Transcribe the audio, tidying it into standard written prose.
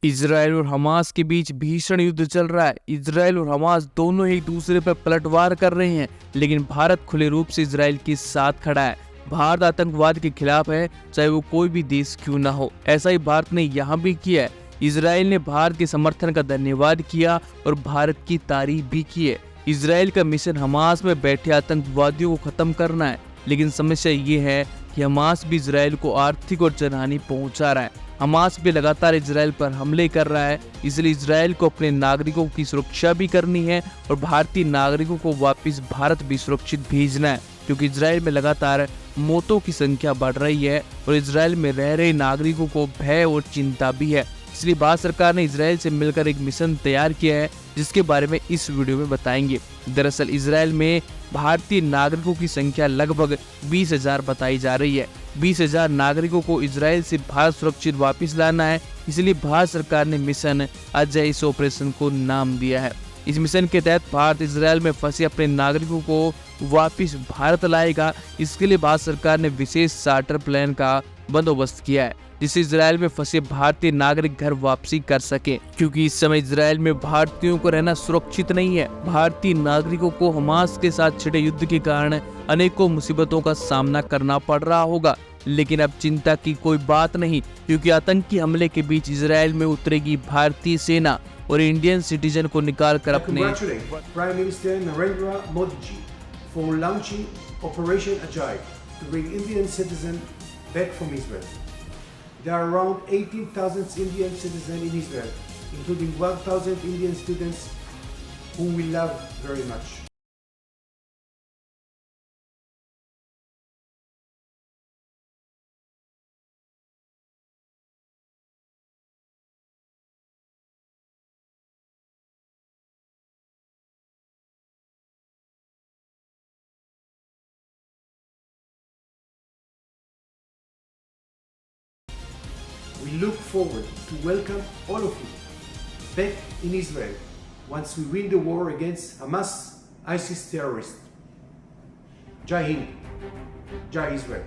Israel और Hamas के बीच भीषण युद्ध चल रहा है। इजराइल और हमास दोनों ही एक दूसरे पर पलटवार कर रहे हैं, लेकिन भारत खुले रूप से इजराइल के साथ खड़ा है। भारत आतंकवाद के खिलाफ है, चाहे वो कोई भी देश क्यों ना हो। ऐसा ही भारत ने यहाँ भी किया है। इजराइल ने भारत के समर्थन का धन्यवाद किया और भारत की तारीफ भी की है। इजराइल का मिशन हमास में बैठे आतंकवादियों को खत्म करना है, लेकिन समस्या ये है कि हमास भी इजराइल को आर्थिक और जनहानि पहुंचा रहा है। हमास भी लगातार इजराइल पर हमले कर रहा है, इसलिए इजराइल को अपने नागरिकों की सुरक्षा भी करनी है और भारतीय नागरिकों को वापस भारत भी सुरक्षित भेजना है, क्योंकि इजराइल में लगातार मौतों की संख्या बढ़ रही है और इजराइल में रह रहे नागरिकों को भय और चिंता भी है। इसलिए भारत सरकार ने इजराइल से मिलकर एक मिशन तैयार किया है, जिसके बारे में इस वीडियो में बताएंगे। दरअसल इजराइल में भारतीय नागरिकों की संख्या लगभग 20,000 बताई जा रही है। 20,000 नागरिकों को इजराइल से भारत सुरक्षित वापस लाना है, इसलिए भारत सरकार ने मिशन अजय इस ऑपरेशन को नाम दिया है। इस मिशन के तहत भारत इजराइल में फंसे अपने नागरिकों को वापस भारत लाएगा। इसके लिए भारत सरकार ने विशेष चार्टर प्लान का बंदोबस्त किया है, जिससे इजराइल में फंसे भारतीय नागरिक घर वापसी कर सके, क्योंकि इस समय इजराइल में भारतीयों को रहना सुरक्षित नहीं है। भारतीय नागरिकों को हमास के साथ छिड़े युद्ध के कारण अनेकों मुसीबतों का सामना करना पड़ रहा होगा, लेकिन अब चिंता की कोई बात नहीं, क्योंकि आतंकी हमले के बीच इजराइल में उतरेगी भारतीय सेना और इंडियन सिटीजन को निकाल कर अपने prime minister Narendra Modi ji for launching operation Ajay to bring Indian citizen back from Israel. There are around 18,000 Indian citizens in Israel, including 1,000 Indian students whom we love very much. We look forward to welcome all of you back in Israel once we win the war against Hamas, ISIS terrorists. Jai Hind, Jai Israel.